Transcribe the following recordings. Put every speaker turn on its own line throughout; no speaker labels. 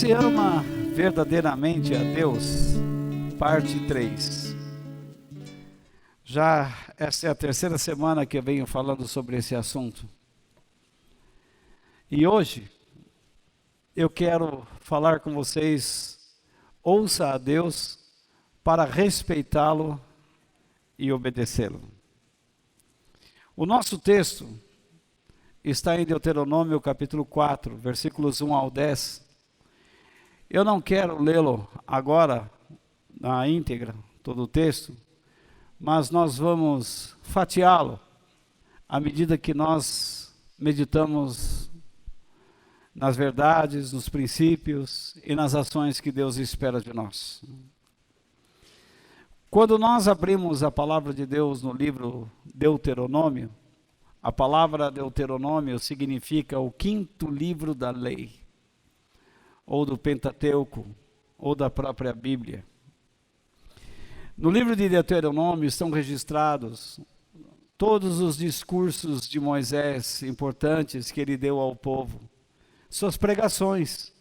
Você ama verdadeiramente a Deus? Parte 3. Já essa é a terceira semana que eu venho falando sobre esse assunto. E hoje eu quero falar com vocês, ouça a Deus para respeitá-lo e obedecê-lo. O nosso texto está em Deuteronômio capítulo 4, versículos 1 ao 10. Eu não quero lê-lo agora na íntegra, todo o texto, mas nós vamos fatiá-lo à medida que nós meditamos nas verdades, nos princípios e nas ações que Deus espera de nós. Quando nós abrimos a palavra de Deus no livro Deuteronômio, a palavra Deuteronômio significa o quinto livro da lei, ou do Pentateuco, ou da própria Bíblia. No livro de Deuteronômio estão registrados todos os discursos de Moisés importantes que ele deu ao povo, suas pregações.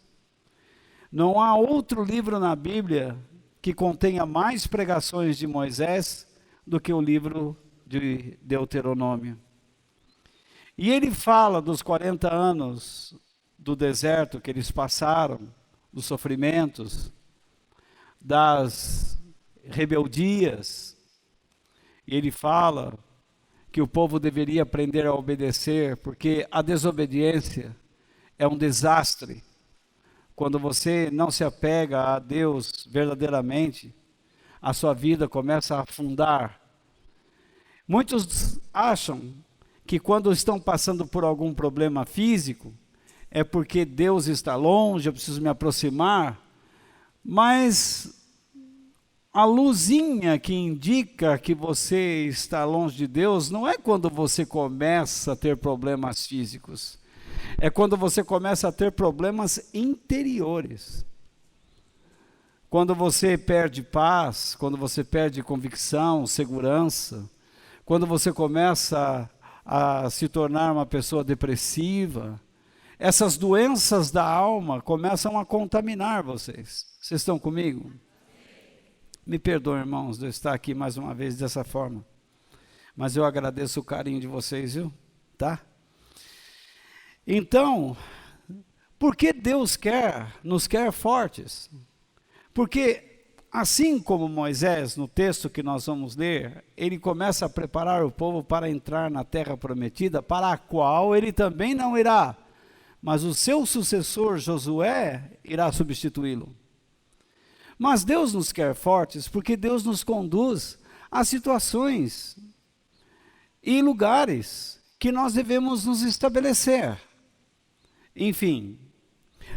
Não há outro livro na Bíblia que contenha mais pregações de Moisés do que o livro de Deuteronômio. E ele fala dos 40 anos do deserto que eles passaram, dos sofrimentos, das rebeldias. E ele fala que o povo deveria aprender a obedecer, porque a desobediência é um desastre. Quando você não se apega a Deus verdadeiramente, a sua vida começa a afundar. Muitos acham que quando estão passando por algum problema físico, é porque Deus está longe, eu preciso me aproximar, mas a luzinha que indica que você está longe de Deus não é quando você começa a ter problemas físicos, é quando você começa a ter problemas interiores. Quando você perde paz, quando você perde convicção, segurança, quando você começa a se tornar uma pessoa depressiva, essas doenças da alma começam a contaminar vocês. Vocês estão comigo? Me perdoem, irmãos, de eu estar aqui mais uma vez dessa forma. Mas eu agradeço o carinho de vocês, viu? Tá? Então, por que Deus nos quer fortes? Porque assim como Moisés, no texto que nós vamos ler, ele começa a preparar o povo para entrar na terra prometida, para a qual ele também não irá, mas o seu sucessor, Josué, irá substituí-lo. Mas Deus nos quer fortes porque Deus nos conduz a situações e lugares que nós devemos nos estabelecer. Enfim,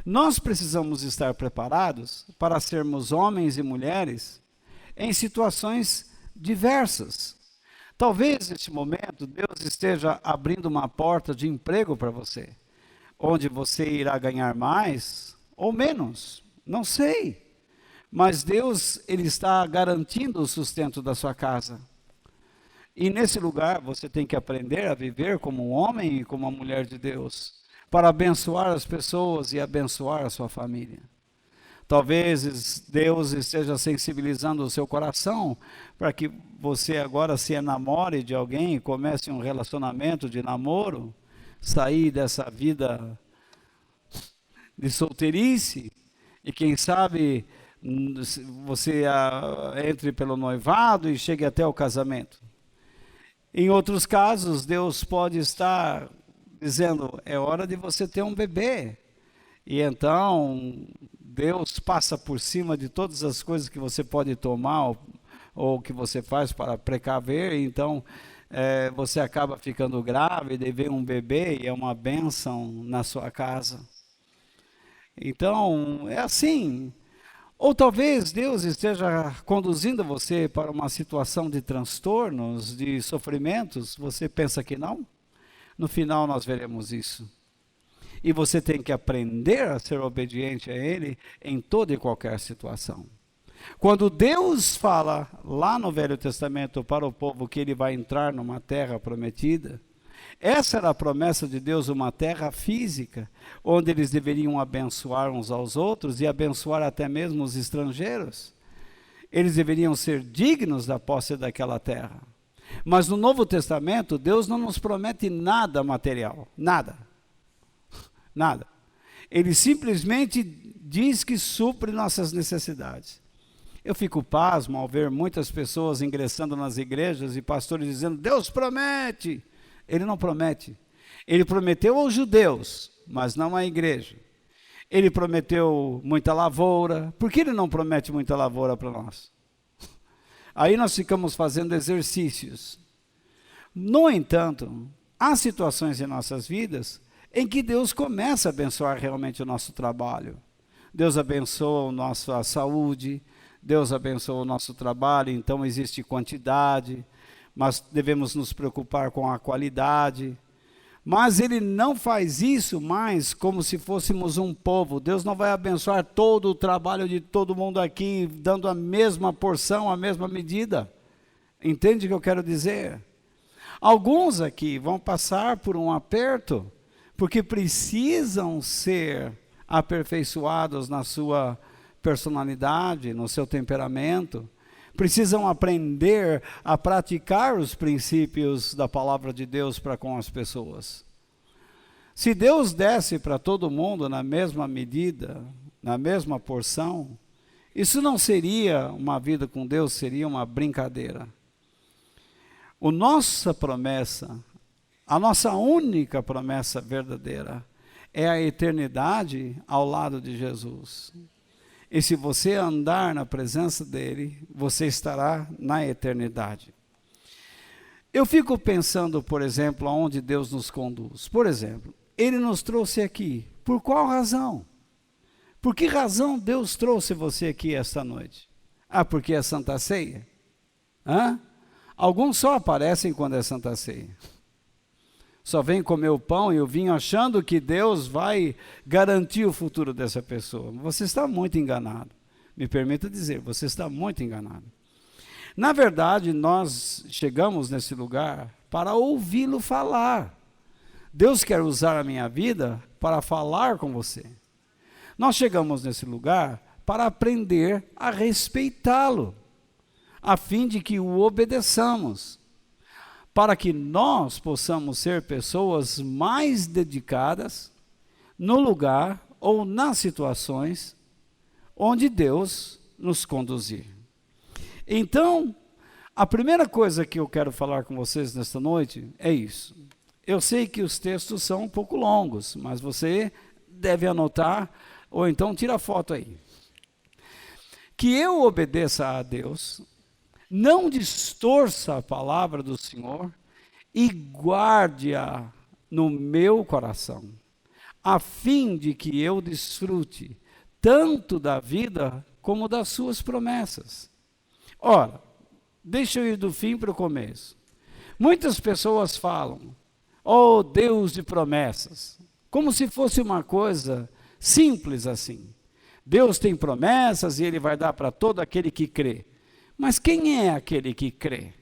nós precisamos estar preparados para sermos homens e mulheres em situações diversas. Talvez neste momento Deus esteja abrindo uma porta de emprego para você, onde você irá ganhar mais ou menos, não sei. Mas Deus, Ele está garantindo o sustento da sua casa. E nesse lugar você tem que aprender a viver como um homem e como uma mulher de Deus, para abençoar as pessoas e abençoar a sua família. Talvez Deus esteja sensibilizando o seu coração para que você agora se enamore de alguém, comece um relacionamento de namoro, sair dessa vida de solteirice e quem sabe você entre pelo noivado e chegue até o casamento. Em outros casos, Deus pode estar dizendo, é hora de você ter um bebê. E então, Deus passa por cima de todas as coisas que você pode tomar ou que você faz para precaver, então você acaba ficando grávida e vem um bebê e é uma bênção na sua casa. Então, é assim. Ou talvez Deus esteja conduzindo você para uma situação de transtornos, de sofrimentos, você pensa que não? No final nós veremos isso. E você tem que aprender a ser obediente a Ele em toda e qualquer situação. Quando Deus fala lá no Velho Testamento para o povo que Ele vai entrar numa terra prometida, essa era a promessa de Deus, uma terra física, onde eles deveriam abençoar uns aos outros e abençoar até mesmo os estrangeiros. Eles deveriam ser dignos da posse daquela terra. Mas no Novo Testamento, Deus não nos promete nada material, nada. Nada. Ele simplesmente diz que supre nossas necessidades. Eu fico pasmo ao ver muitas pessoas ingressando nas igrejas e pastores dizendo, Deus promete. Ele não promete. Ele prometeu aos judeus, mas não à igreja. Ele prometeu muita lavoura. Por que ele não promete muita lavoura para nós? Aí nós ficamos fazendo exercícios. No entanto, há situações em nossas vidas em que Deus começa a abençoar realmente o nosso trabalho. Deus abençoa a nossa saúde, Deus abençoa o nosso trabalho, então existe quantidade, mas devemos nos preocupar com a qualidade. Mas Ele não faz isso mais como se fôssemos um povo. Deus não vai abençoar todo o trabalho de todo mundo aqui, dando a mesma porção, a mesma medida. Entende o que eu quero dizer? Alguns aqui vão passar por um aperto, porque precisam ser aperfeiçoados na sua personalidade, no seu temperamento, precisam aprender a praticar os princípios da palavra de Deus para com as pessoas. Se Deus desse para todo mundo na mesma medida, na mesma porção, isso não seria uma vida com Deus, seria uma brincadeira. A nossa promessa, a nossa única promessa verdadeira, é a eternidade ao lado de Jesus. E se você andar na presença dele, você estará na eternidade. Eu fico pensando, por exemplo, aonde Deus nos conduz. Por exemplo, Ele nos trouxe aqui. Por qual razão? Por que razão Deus trouxe você aqui esta noite? Ah, porque é Santa Ceia? Hã? Alguns só aparecem quando é Santa Ceia. Só vem comer o pão e o vinho achando que Deus vai garantir o futuro dessa pessoa. Você está muito enganado. Me permita dizer, você está muito enganado. Na verdade, nós chegamos nesse lugar para ouvi-lo falar. Deus quer usar a minha vida para falar com você. Nós chegamos nesse lugar para aprender a respeitá-lo, a fim de que o obedeçamos, para que nós possamos ser pessoas mais dedicadas no lugar ou nas situações onde Deus nos conduzir. Então, a primeira coisa que eu quero falar com vocês nesta noite é isso. Eu sei que os textos são um pouco longos, mas você deve anotar, ou então tira foto aí. Que eu obedeça a Deus, não distorça a palavra do Senhor e guarde-a no meu coração, a fim de que eu desfrute tanto da vida como das suas promessas. Ora, deixa eu ir do fim para o começo. Muitas pessoas falam, oh Deus de promessas, como se fosse uma coisa simples assim. Deus tem promessas e Ele vai dar para todo aquele que crê. Mas quem é aquele que crê?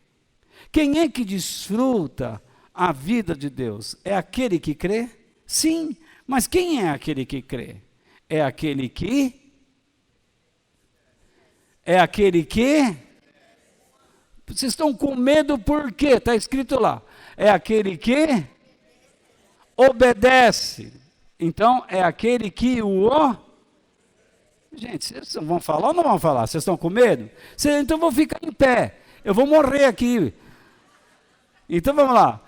Quem é que desfruta a vida de Deus? É aquele que crê? Sim, mas quem é aquele que crê? É aquele que? É aquele que? Vocês estão com medo por quê? Está escrito lá. É aquele que obedece. Então, é aquele que o... Gente, vocês vão falar ou não vão falar? Vocês estão com medo? Então eu vou ficar em pé. Eu vou morrer aqui. Então vamos lá.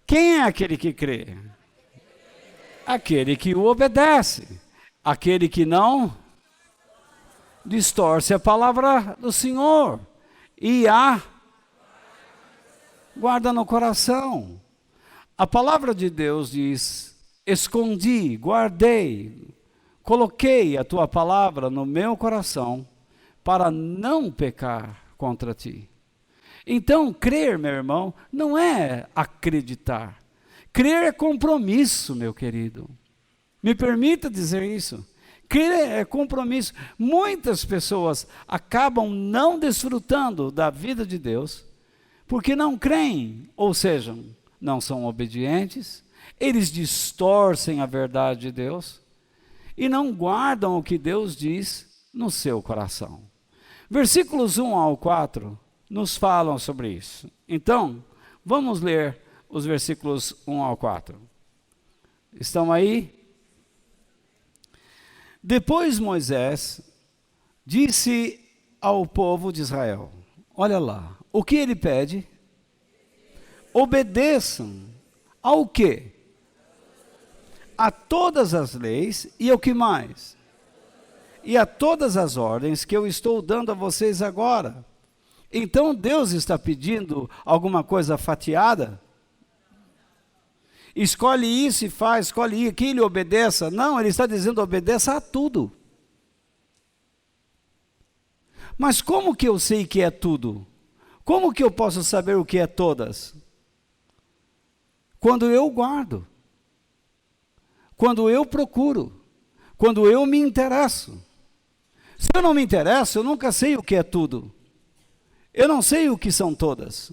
Quem é aquele que crê? Aquele que o obedece. Aquele que não distorce a palavra do Senhor. e a guarda no coração. A palavra de Deus diz: escondi, guardei, coloquei a tua palavra no meu coração para não pecar contra ti. Então, crer, meu irmão, não é acreditar. Crer é compromisso, meu querido. Me permita dizer isso. Crer é compromisso. Muitas pessoas acabam não desfrutando da vida de Deus porque não creem, ou seja, não são obedientes, eles distorcem a verdade de Deus e não guardam o que Deus diz no seu coração. Versículos 1 ao 4 nos falam sobre isso. Então, vamos ler os versículos 1 ao 4. Estão aí? Depois Moisés disse ao povo de Israel, olha lá, o que ele pede? Obedeçam ao quê? A todas as leis e ao que mais? E a todas as ordens que eu estou dando a vocês agora. Então Deus está pedindo alguma coisa fatiada? Escolhe isso e faz, escolhe aquilo e obedeça. Não, ele está dizendo obedeça a tudo. Mas como que eu sei que é tudo? Como que eu posso saber o que é todas? Quando eu guardo. Quando eu procuro. Quando eu me interesso. Se eu não me interesso, eu nunca sei o que é tudo. Eu não sei o que são todas.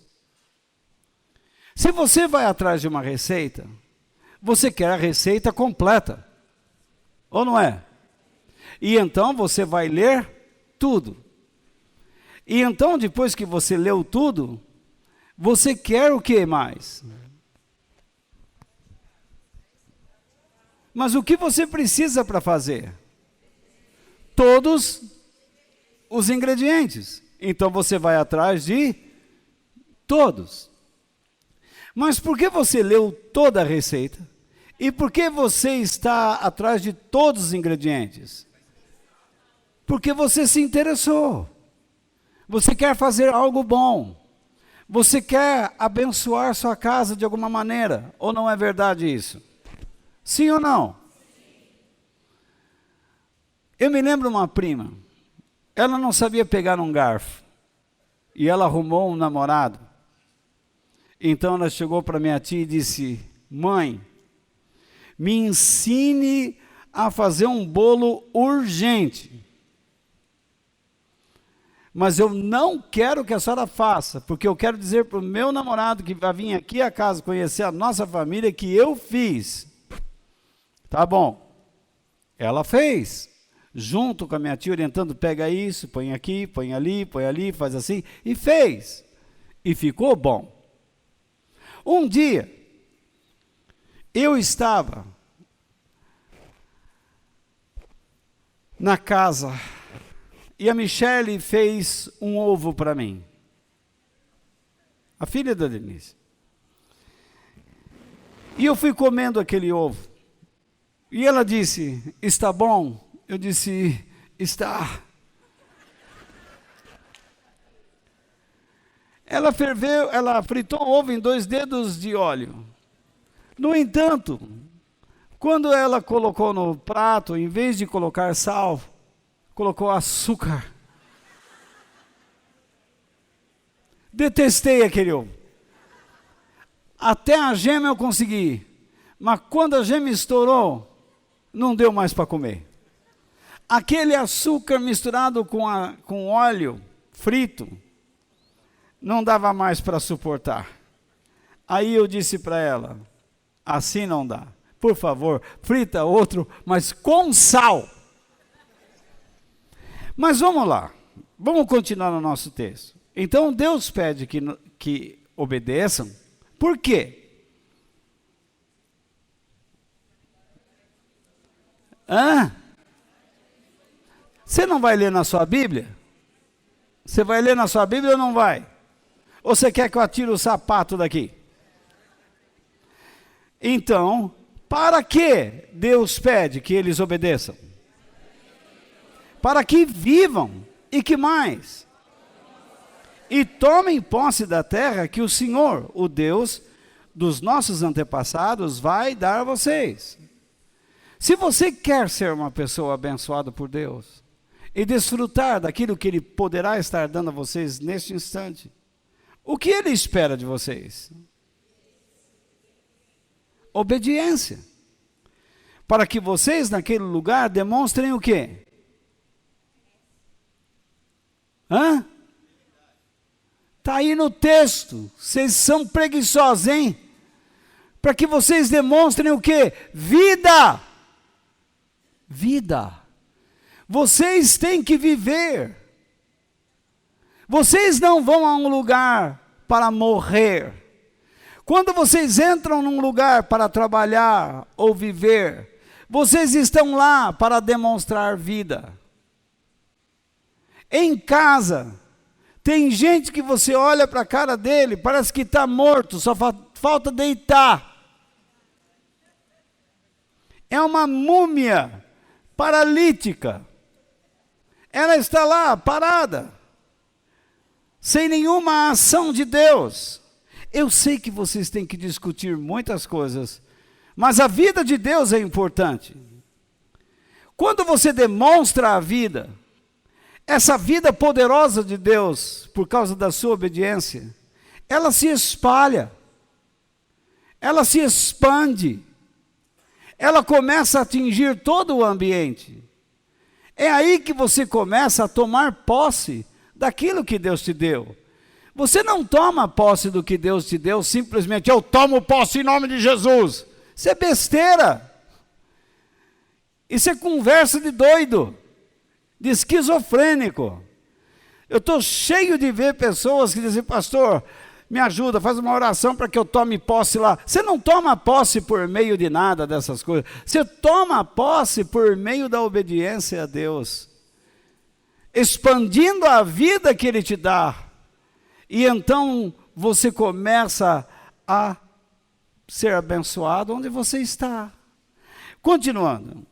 Se você vai atrás de uma receita, você quer a receita completa, ou não é? E então você vai ler tudo. E então, depois que você leu tudo, você quer o que mais? Mas o que você precisa para fazer? Todos os ingredientes. Então você vai atrás de todos. Mas por que você leu toda a receita? E por que você está atrás de todos os ingredientes? Porque você se interessou. Você quer fazer algo bom. Você quer abençoar sua casa de alguma maneira. Ou não é verdade isso? Sim ou não? Eu me lembro uma prima. Ela não sabia pegar um garfo. E ela arrumou um namorado. Então ela chegou para minha tia e disse, mãe, me ensine a fazer um bolo urgente. Mas eu não quero que a senhora faça, porque eu quero dizer para o meu namorado que vai vir aqui a casa conhecer a nossa família que eu fiz. Tá bom. Ela fez, junto com a minha tia orientando, pega isso, põe aqui, põe ali, faz assim, e fez. E ficou bom. Um dia, eu estava na casa e a Michele fez um ovo para mim. A filha da Denise. E eu fui comendo aquele ovo. E ela disse, está bom? Eu disse, está. Ela ferveu, ela fritou o ovo em 2 dedos de óleo. No entanto, quando ela colocou no prato, em vez de colocar sal, colocou açúcar. Detestei aquele ovo. Até a gema eu consegui, mas quando a gema estourou, não deu mais para comer. Aquele açúcar misturado com óleo frito, não dava mais para suportar. Aí eu disse para ela, assim não dá. Por favor, frita outro, mas com sal. Mas vamos lá, vamos continuar no nosso texto. Então Deus pede que obedeçam. Por quê? Você não vai ler na sua Bíblia? Você vai ler na sua Bíblia ou não vai? Ou você quer que eu atire o sapato daqui? Então, para que Deus pede que eles obedeçam? Para que vivam. E que mais? e tomem posse da terra que o Senhor, o Deus dos nossos antepassados, vai dar a vocês. Se você quer ser uma pessoa abençoada por Deus e desfrutar daquilo que Ele poderá estar dando a vocês neste instante, o que Ele espera de vocês? Obediência. Para que vocês naquele lugar demonstrem o quê? Está aí no texto. Vocês são preguiçosos, hein? Para que vocês demonstrem o quê? Vida. Vida. Vocês têm que viver. Vocês não vão a um lugar para morrer. Quando vocês entram num lugar para trabalhar ou viver, vocês estão lá para demonstrar vida. Em casa, tem gente que você olha para a cara dele, parece que está morto, só falta deitar. É uma múmia paralítica. Ela está lá, parada, sem nenhuma ação de Deus. Eu sei que vocês têm que discutir muitas coisas, mas a vida de Deus é importante. Quando você demonstra a vida, essa vida poderosa de Deus, por causa da sua obediência, ela se espalha, ela se expande, ela começa a atingir todo o ambiente. É aí que você começa a tomar posse daquilo que Deus te deu. Você não toma posse do que Deus te deu, simplesmente, eu tomo posse em nome de Jesus. Isso é besteira. Isso é conversa de doido, de esquizofrênico. Eu estou cheio de ver pessoas que dizem, pastor, me ajuda, faz uma oração para que eu tome posse lá. Você não toma posse por meio de nada dessas coisas. Você toma posse por meio da obediência a Deus, expandindo a vida que Ele te dá. E então você começa a ser abençoado onde você está. Continuando.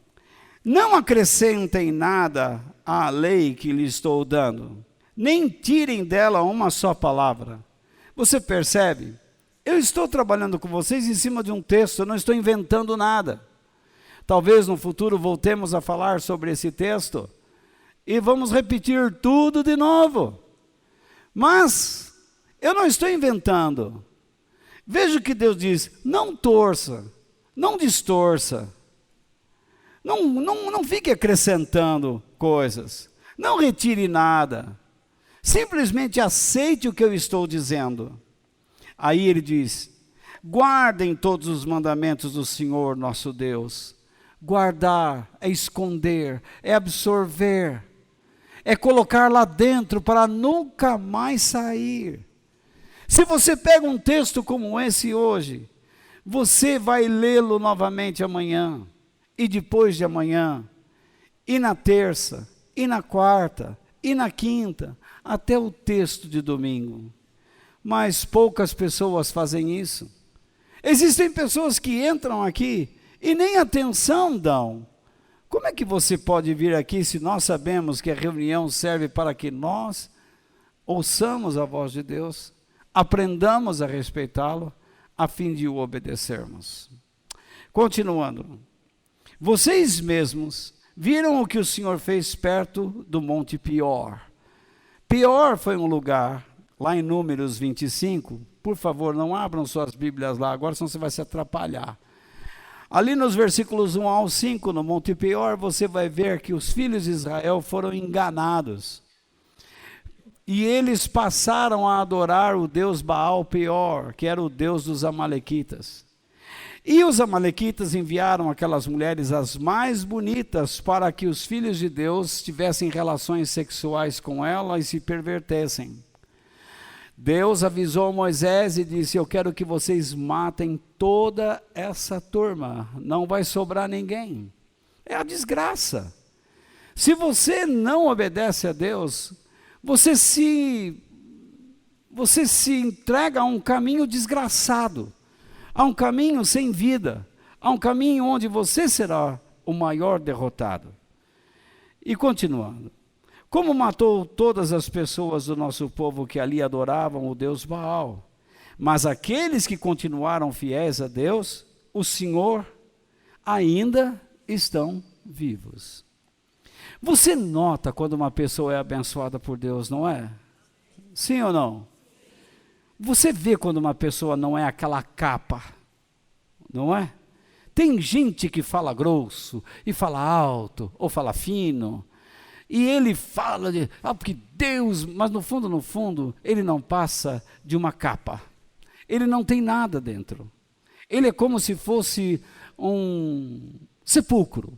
Não acrescentem nada à lei que lhe estou dando, nem tirem dela uma só palavra. Você percebe? Eu estou trabalhando com vocês em cima de um texto, eu não estou inventando nada. Talvez no futuro voltemos a falar sobre esse texto e vamos repetir tudo de novo. Mas eu não estou inventando. Veja o que Deus diz, não torça, não distorça. Não fique acrescentando coisas. Não retire nada. Simplesmente aceite o que eu estou dizendo. Aí ele diz, guardem todos os mandamentos do Senhor nosso Deus. Guardar é esconder, é absorver, é colocar lá dentro para nunca mais sair. Se você pega um texto como esse hoje, você vai lê-lo novamente amanhã, e depois de amanhã, e na terça, e na quarta, e na quinta, até o texto de domingo. Mas poucas pessoas fazem isso. Existem pessoas que entram aqui e nem atenção dão. Como é que você pode vir aqui se nós sabemos que a reunião serve para que nós ouçamos a voz de Deus, aprendamos a respeitá-lo, a fim de o obedecermos? Continuando. Vocês mesmos viram o que o Senhor fez perto do Monte Pior. Pior foi um lugar, lá em Números 25, por favor, não abram suas Bíblias lá agora, senão você vai se atrapalhar. Ali nos versículos 1 ao 5, no Monte Pior, você vai ver que os filhos de Israel foram enganados. E eles passaram a adorar o deus Baal Peor, que era o deus dos amalequitas. E os amalequitas enviaram aquelas mulheres as mais bonitas para que os filhos de Deus tivessem relações sexuais com elas e se pervertessem. Deus avisou Moisés e disse, eu quero que vocês matem toda essa turma, não vai sobrar ninguém. É a desgraça. Se você não obedece a Deus, você se entrega a um caminho desgraçado, a um caminho sem vida, a um caminho onde você será o maior derrotado. E continuando. Como matou todas as pessoas do nosso povo que ali adoravam o Deus Baal. Mas aqueles que continuaram fiéis a Deus, o Senhor, ainda estão vivos. Você nota quando uma pessoa é abençoada por Deus, não é? Sim ou não? Você vê quando uma pessoa não é aquela capa, não é? Tem gente que fala grosso, e fala alto, ou fala fino, e ele fala de, porque Deus, mas no fundo, ele não passa de uma capa. Ele não tem nada dentro. Ele é como se fosse um sepulcro.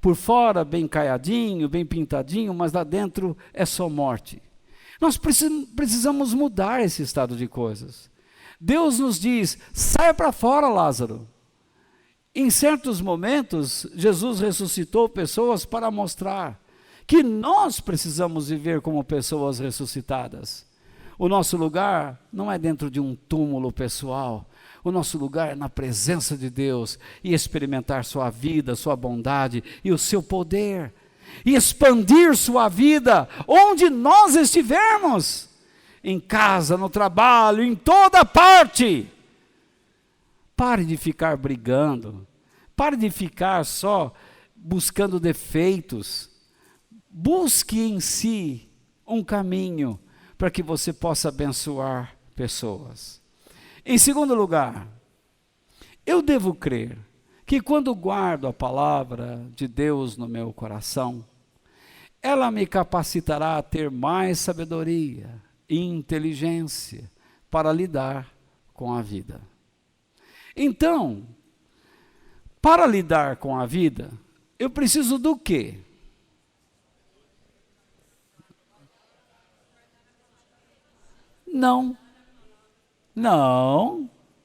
Por fora, bem caiadinho, bem pintadinho, mas lá dentro é só morte. Nós precisamos mudar esse estado de coisas. Deus nos diz, saia para fora, Lázaro. Em certos momentos, Jesus ressuscitou pessoas para mostrar que nós precisamos viver como pessoas ressuscitadas. O nosso lugar não é dentro de um túmulo pessoal. O nosso lugar é na presença de Deus e experimentar sua vida, sua bondade e o seu poder. E expandir sua vida onde nós estivermos. Em casa, no trabalho, em toda parte. Pare de ficar brigando. Pare de ficar só buscando defeitos. Busque em si um caminho para que você possa abençoar pessoas. Em segundo lugar, eu devo crer que quando guardo a palavra de Deus no meu coração, ela me capacitará a ter mais sabedoria e inteligência para lidar com a vida. Então, para lidar com a vida, eu preciso do quê? Não,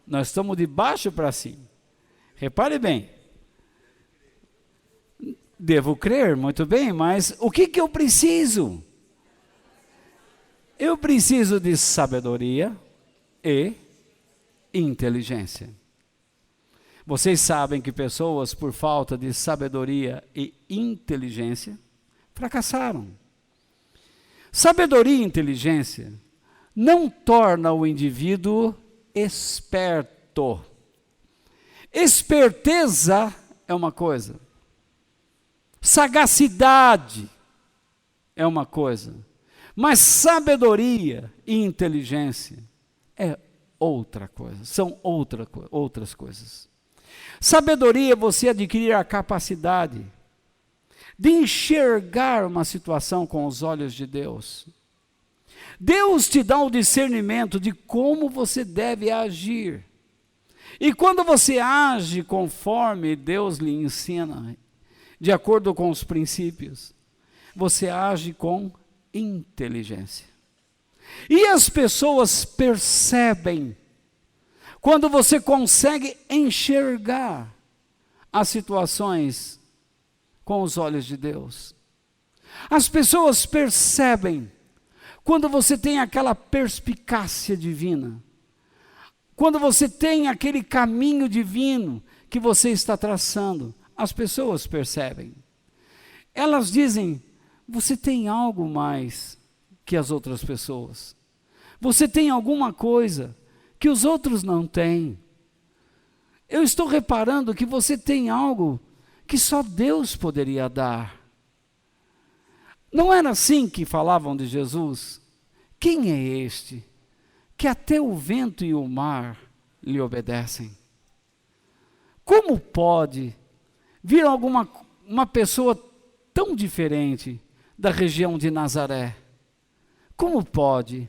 nós estamos de baixo para cima. Repare bem, devo crer, muito bem, mas o que eu preciso? Eu preciso de sabedoria e inteligência. Vocês sabem que pessoas, por falta de sabedoria e inteligência, fracassaram. Sabedoria e inteligência não torna o indivíduo esperto. Esperteza é uma coisa, sagacidade é uma coisa, mas sabedoria e inteligência é outra coisa, são outras coisas. Sabedoria é você adquirir a capacidade de enxergar uma situação com os olhos de Deus. Deus te dá o discernimento de como você deve agir. E quando você age conforme Deus lhe ensina, de acordo com os princípios, você age com inteligência. E as pessoas percebem quando você consegue enxergar as situações com os olhos de Deus. As pessoas percebem quando você tem aquela perspicácia divina, quando você tem aquele caminho divino que você está traçando, as pessoas percebem. Elas dizem, você tem algo mais que as outras pessoas. Você tem alguma coisa que os outros não têm. Eu estou reparando que você tem algo que só Deus poderia dar. Não era assim que falavam de Jesus? Quem é este que até o vento e o mar lhe obedecem? Como pode vir uma pessoa tão diferente da região de Nazaré? Como pode?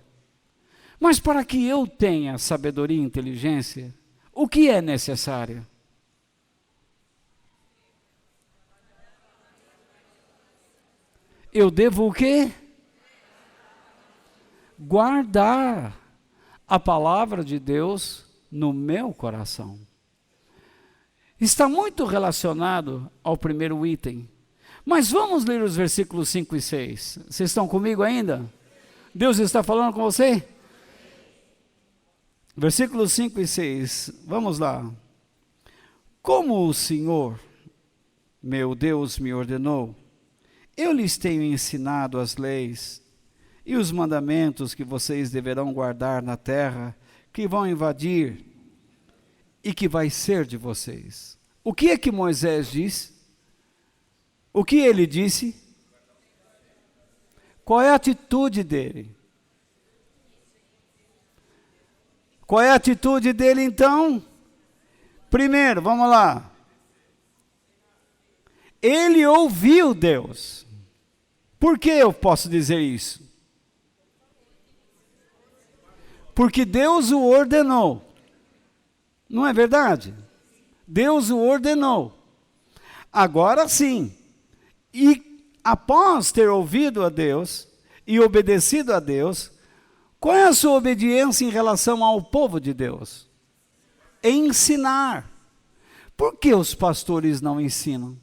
Mas para que eu tenha sabedoria e inteligência, o que é necessário? Eu devo o quê? Guardar a palavra de Deus no meu coração. Está muito relacionado ao primeiro item. Mas vamos ler os versículos 5 e 6. Vocês estão comigo ainda? Deus está falando com você? Versículos 5 e 6. Vamos lá. Como o Senhor, meu Deus, me ordenou, Eu lhes tenho ensinado as leis e os mandamentos que vocês deverão guardar na terra, que vão invadir e que vai ser de vocês. O que é que Moisés disse? O que ele disse? Qual é a atitude dele? Qual é a atitude dele então? Primeiro, vamos lá. Ele ouviu Deus. Por que eu posso dizer isso? Porque Deus o ordenou. Não é verdade? Deus o ordenou. Agora sim. E após ter ouvido a Deus e obedecido a Deus, qual é a sua obediência em relação ao povo de Deus? Ensinar. Por que os pastores não ensinam?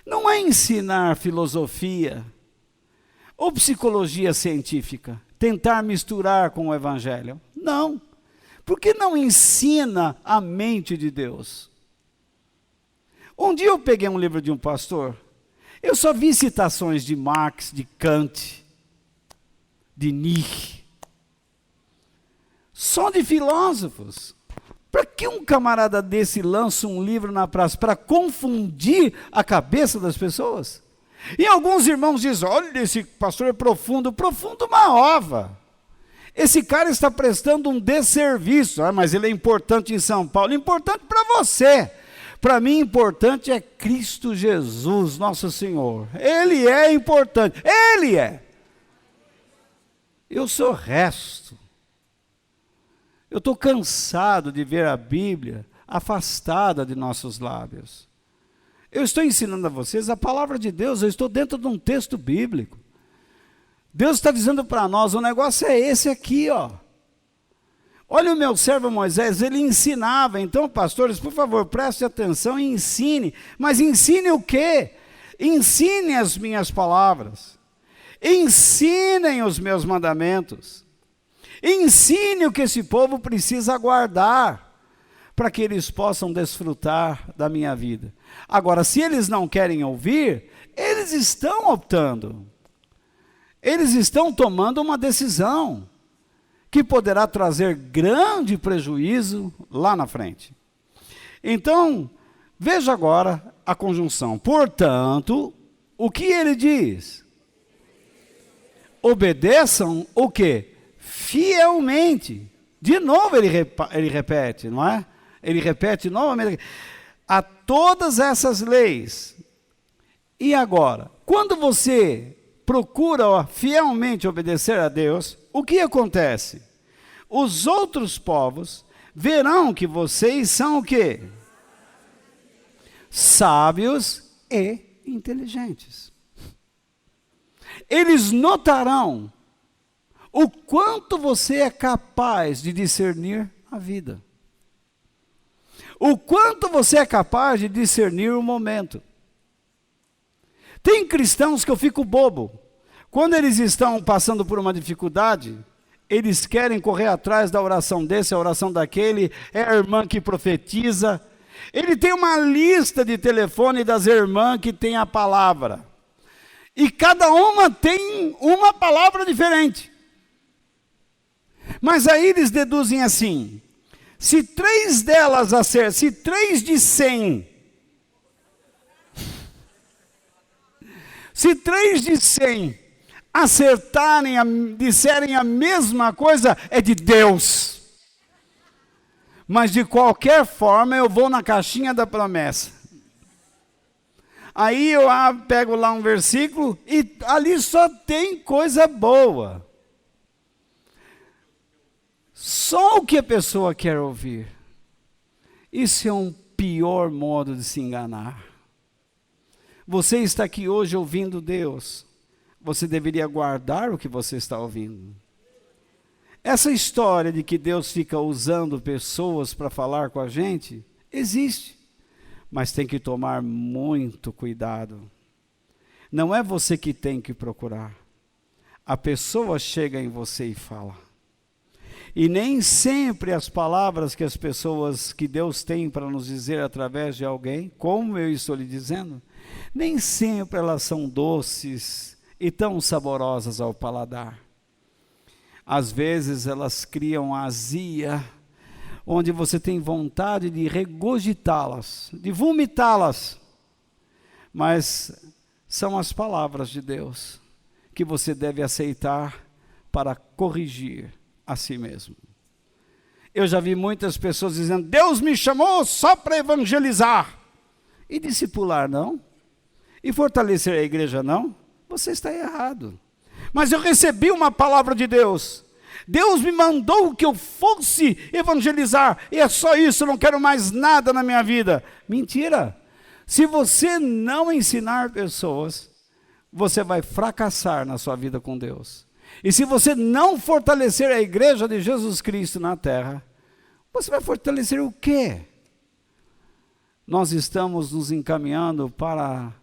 Não é ensinar filosofia ou psicologia científica, tentar misturar com o evangelho. Não. Por que não ensina a mente de Deus? Um dia eu peguei um livro de um pastor, eu só vi citações de Marx, de Kant, de Nietzsche, só de filósofos. Para que um camarada desse lança um livro na praça? Para confundir a cabeça das pessoas? E alguns irmãos dizem, olha, esse pastor é profundo. Profundo uma ova. Esse cara está prestando um desserviço. Mas ele é importante em São Paulo. Importante para você. Para mim, importante é Cristo Jesus, nosso Senhor. Ele é importante. Ele é. Eu sou resto. Eu estou cansado de ver a Bíblia afastada de nossos lábios. Eu estou ensinando a vocês a palavra de Deus, eu estou dentro de um texto bíblico. Deus está dizendo para nós, o negócio é esse aqui, ó. Olha o meu servo Moisés, ele ensinava. Então, pastores, por favor, preste atenção e ensine. Mas ensine o quê? Ensine as minhas palavras. Ensinem os meus mandamentos. Ensine o que esse povo precisa guardar, para que eles possam desfrutar da minha vida. Agora, se eles não querem ouvir, eles estão optando. Eles estão tomando uma decisão, que poderá trazer grande prejuízo lá na frente. Então, veja agora a conjunção. Portanto, o que ele diz? Obedeçam o quê? Fielmente. De novo ele repete, não é? Ele repete novamente. A todas essas leis. E agora, quando você procura fielmente obedecer a Deus, o que acontece? Os outros povos verão que vocês são o quê? Sábios e inteligentes. Eles notarão o quanto você é capaz de discernir a vida. O quanto você é capaz de discernir o momento. Tem cristãos que eu fico bobo. Quando eles estão passando por uma dificuldade, eles querem correr atrás da oração desse, a oração daquele, é a irmã que profetiza. Ele tem uma lista de telefone das irmãs que tem a palavra. E cada uma tem uma palavra diferente. Mas aí eles deduzem assim, se 3 delas acertam, se 3 de 100, se 3 de 100 acertarem, disserem a mesma coisa, é de Deus. Mas de qualquer forma eu vou na caixinha da promessa. Aí eu pego lá um versículo e ali só tem coisa boa. Só o que a pessoa quer ouvir. Isso é um pior modo de se enganar. Você está aqui hoje ouvindo Deus. Você deveria guardar o que você está ouvindo. Essa história de que Deus fica usando pessoas para falar com a gente, existe. Mas tem que tomar muito cuidado. Não é você que tem que procurar. A pessoa chega em você e fala. E nem sempre as palavras que as pessoas, que Deus tem para nos dizer através de alguém, como eu estou lhe dizendo, nem sempre elas são doces e tão saborosas ao paladar. Às vezes elas criam azia, onde você tem vontade de regurgitá-las, de vomitá-las. Mas são as palavras de Deus que você deve aceitar para corrigir a si mesmo. Eu já vi muitas pessoas dizendo: Deus me chamou só para evangelizar. E discipular não? E fortalecer a igreja não? Você está errado. Mas eu recebi uma palavra de Deus. Deus me mandou que eu fosse evangelizar. E é só isso, eu não quero mais nada na minha vida. Mentira. Se você não ensinar pessoas, você vai fracassar na sua vida com Deus. E se você não fortalecer a igreja de Jesus Cristo na terra, você vai fortalecer o quê? Nós estamos nos encaminhando para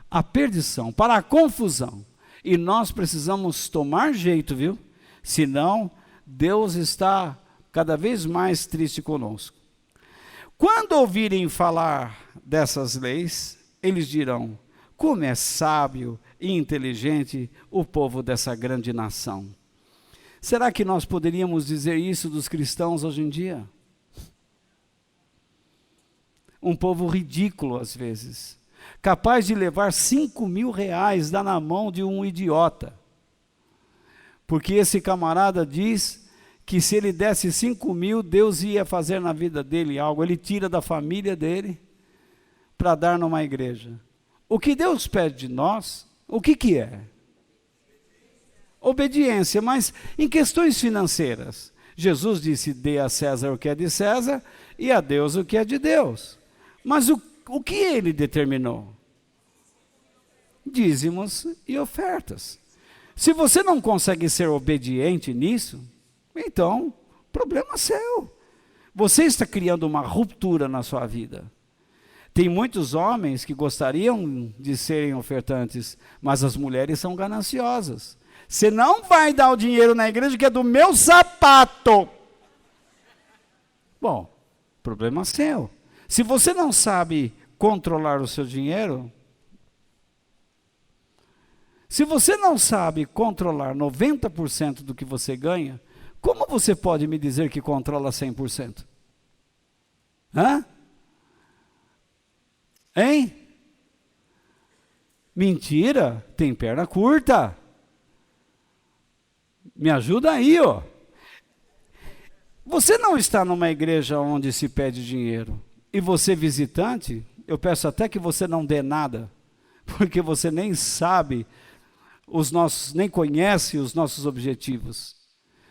a perdição, para a confusão. E nós precisamos tomar jeito, viu? Senão, Deus está cada vez mais triste conosco. Quando ouvirem falar dessas leis, eles dirão: como é sábio e inteligente o povo dessa grande nação. Será que nós poderíamos dizer isso dos cristãos hoje em dia? Um povo ridículo às vezes, capaz de levar R$5.000 dar na mão de um idiota, porque esse camarada diz que se ele desse 5.000, Deus ia fazer na vida dele algo. Ele tira da família dele para dar numa igreja. O que Deus pede de nós, o que é? Obediência, mas em questões financeiras. Jesus disse: dê a César o que é de César e a Deus o que é de Deus. Mas o que ele determinou? Dízimos e ofertas. Se você não consegue ser obediente nisso, então, problema seu. Você está criando uma ruptura na sua vida. Tem muitos homens que gostariam de serem ofertantes, mas as mulheres são gananciosas. Você não vai dar o dinheiro na igreja que é do meu sapato. Bom, problema seu. Se você não sabe controlar o seu dinheiro, se você não sabe controlar 90% do que você ganha, como você pode me dizer que controla 100%? Hã? Hein? Mentira, tem perna curta. Me ajuda aí, ó. Você não está numa igreja onde se pede dinheiro. E você visitante, eu peço até que você não dê nada, porque você nem sabe nem conhece os nossos objetivos.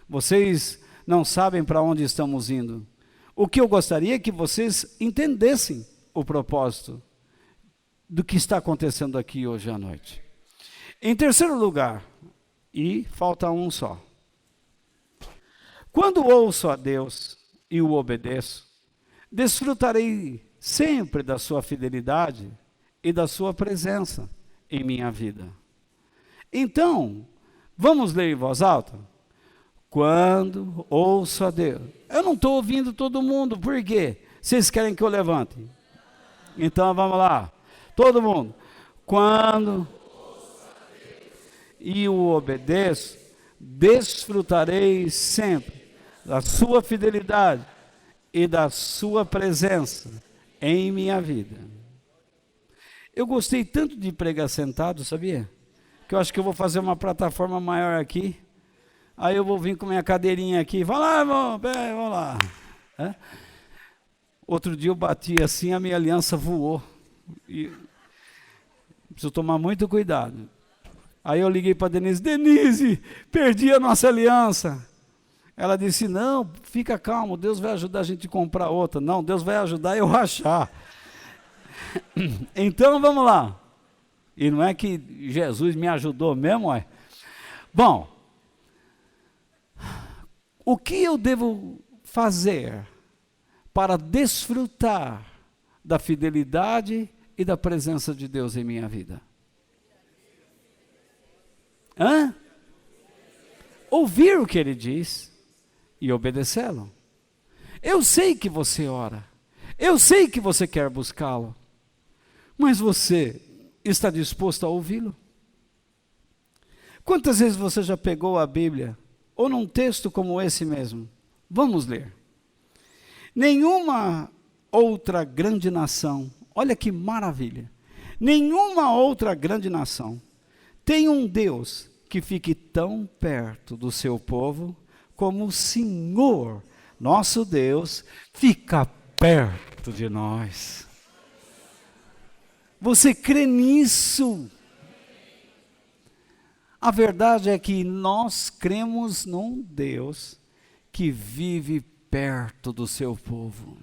Vocês não sabem para onde estamos indo. O que eu gostaria é que vocês entendessem o propósito do que está acontecendo aqui hoje à noite. Em terceiro lugar, e falta um só. Quando ouço a Deus e o obedeço, desfrutarei sempre da sua fidelidade e da sua presença em minha vida. Então, vamos ler em voz alta? Quando ouço a Deus. Eu não estou ouvindo todo mundo, por quê? Vocês querem que eu levante? Então vamos lá. Todo mundo. Quando e o obedeço, desfrutarei sempre da sua fidelidade e da sua presença em minha vida. Eu gostei tanto de pregar sentado, sabia? Que eu acho que eu vou fazer uma plataforma maior aqui. Aí eu vou vir com minha cadeirinha aqui. Vai lá, irmão, vamos lá. Outro dia eu bati assim, a minha aliança voou. E preciso tomar muito cuidado. Aí eu liguei para Denise: Denise, perdi a nossa aliança. Ela disse: não, fica calmo, Deus vai ajudar a gente a comprar outra. Não, Deus vai ajudar eu a achar. Então vamos lá. E não é que Jesus me ajudou mesmo, é? Bom, o que eu devo fazer para desfrutar da fidelidade e da presença de Deus em minha vida? Ouvir o que Ele diz e obedecê-lo. Eu sei que você ora, eu sei que você quer buscá-lo, mas você está disposto a ouvi-lo? Quantas vezes você já pegou a Bíblia, ou num texto como esse mesmo? Vamos ler. Nenhuma outra grande nação, olha que maravilha, nenhuma outra grande nação tem um Deus que fique tão perto do seu povo como o Senhor, nosso Deus, fica perto de nós. Você crê nisso? A verdade é que nós cremos num Deus que vive perto do seu povo.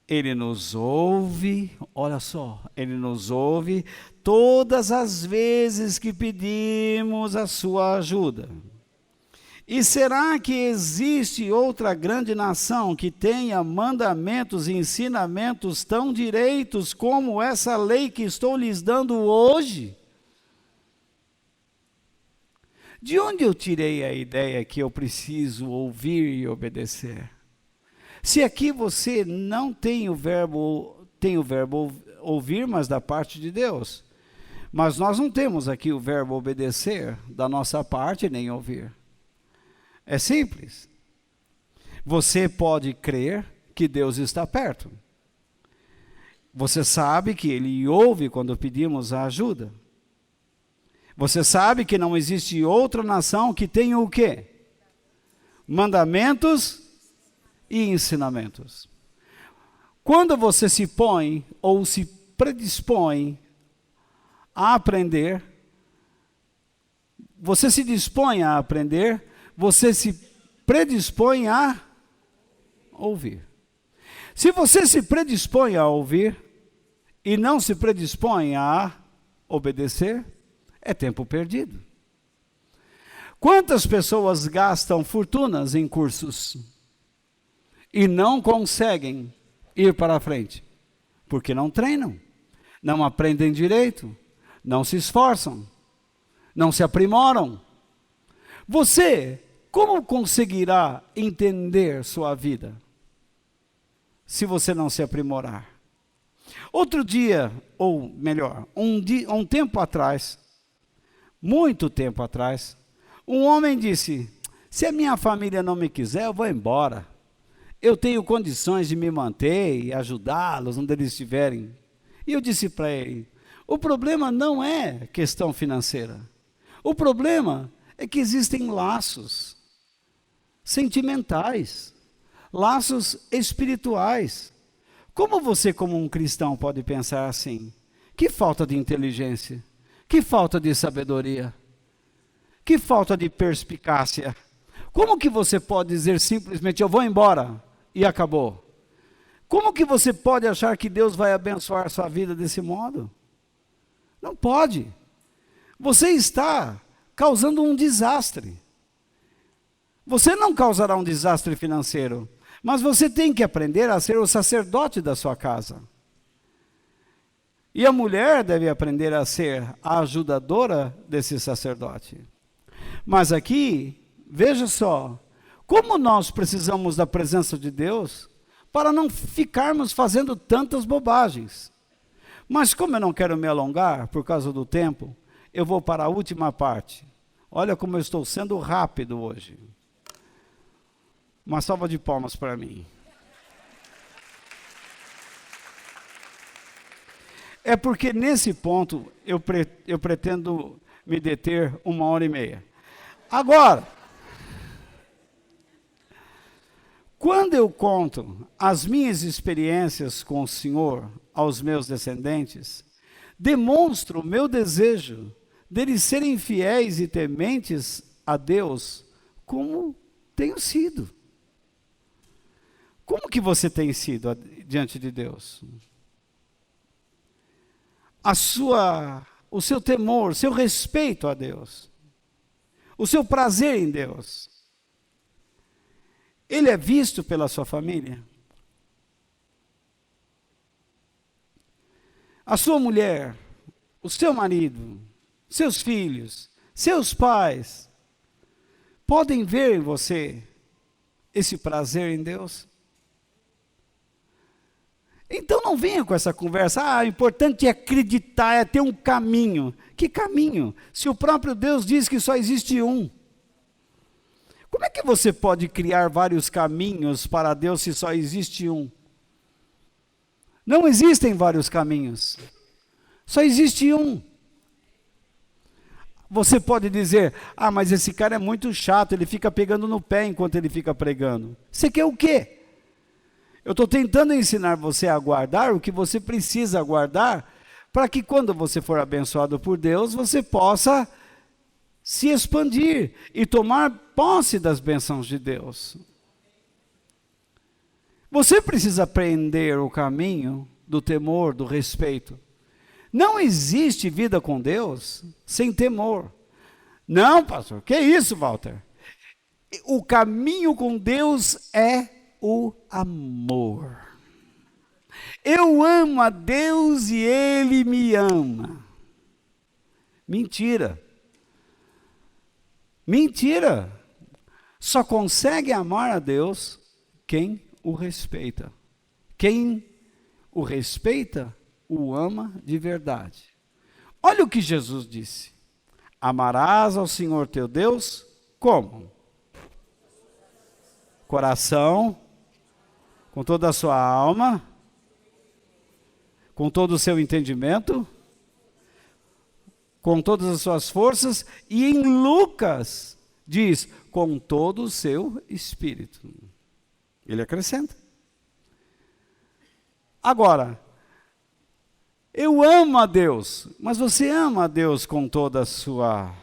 Ele nos ouve, olha só, Ele nos ouve todas as vezes que pedimos a sua ajuda. E será que existe outra grande nação que tenha mandamentos e ensinamentos tão direitos como essa lei que estou lhes dando hoje? De onde eu tirei a ideia que eu preciso ouvir e obedecer? Se aqui você não tem o verbo ouvir, mas da parte de Deus. Mas nós não temos aqui o verbo obedecer da nossa parte, nem ouvir. É simples. Você pode crer que Deus está perto. Você sabe que Ele ouve quando pedimos a ajuda. Você sabe que não existe outra nação que tenha o quê? Mandamentos e ensinamentos. Quando você se põe ou se predispõe a aprender, você se dispõe a aprender, você se predispõe a ouvir. Se você se predispõe a ouvir e não se predispõe a obedecer, é tempo perdido. Quantas pessoas gastam fortunas em cursos e não conseguem ir para a frente? Porque não treinam, não aprendem direito, não se esforçam, não se aprimoram. Você, como conseguirá entender sua vida se você não se aprimorar? Outro dia, ou melhor, um tempo atrás, muito tempo atrás, um homem disse: se a minha família não me quiser, eu vou embora. Eu tenho condições de me manter e ajudá-los onde eles estiverem. E eu disse para ele: o problema não é questão financeira. O problema é que existem laços sentimentais, laços espirituais. Como você, como um cristão, pode pensar assim? Que falta de inteligência, que falta de sabedoria, que falta de perspicácia. Como que você pode dizer simplesmente: eu vou embora, e acabou? Como que você pode achar que Deus vai abençoar a sua vida desse modo? Não pode. Você está causando um desastre. Você não causará um desastre financeiro, mas você tem que aprender a ser o sacerdote da sua casa. E a mulher deve aprender a ser a ajudadora desse sacerdote. Mas aqui, veja só, como nós precisamos da presença de Deus para não ficarmos fazendo tantas bobagens. Mas como eu não quero me alongar por causa do tempo, eu vou para a última parte. Olha como eu estou sendo rápido hoje. Uma salva de palmas para mim. É porque nesse ponto eu pretendo me deter 1h30. Agora, quando eu conto as minhas experiências com o Senhor aos meus descendentes, demonstro o meu desejo deles serem fiéis e tementes a Deus, como tenho sido. Como que você tem sido diante de Deus? O seu temor, o seu respeito a Deus, o seu prazer em Deus, ele é visto pela sua família? A sua mulher, o seu marido, seus filhos, seus pais, podem ver em você esse prazer em Deus? Então não venha com essa conversa, o importante é acreditar, é ter um caminho. Que caminho? Se o próprio Deus diz que só existe um. Como é que você pode criar vários caminhos para Deus se só existe um? Não existem vários caminhos, só existe um. Você pode dizer, mas esse cara é muito chato, ele fica pegando no pé enquanto ele fica pregando. Você quer o quê? Eu estou tentando ensinar você a guardar o que você precisa guardar, para que quando você for abençoado por Deus, você possa se expandir e tomar posse das bênçãos de Deus. Você precisa aprender o caminho do temor, do respeito. Não existe vida com Deus sem temor. Não, pastor, que isso, Walter? O caminho com Deus é o amor. Eu amo a Deus e Ele me ama. Mentira. Mentira. Só consegue amar a Deus quem o respeita. Quem o respeita, o ama de verdade. Olha o que Jesus disse. Amarás ao Senhor teu Deus como? Coração, com toda a sua alma, com todo o seu entendimento, com todas as suas forças, e em Lucas diz, com todo o seu espírito. Ele acrescenta. Agora, eu amo a Deus, mas você ama a Deus com toda a sua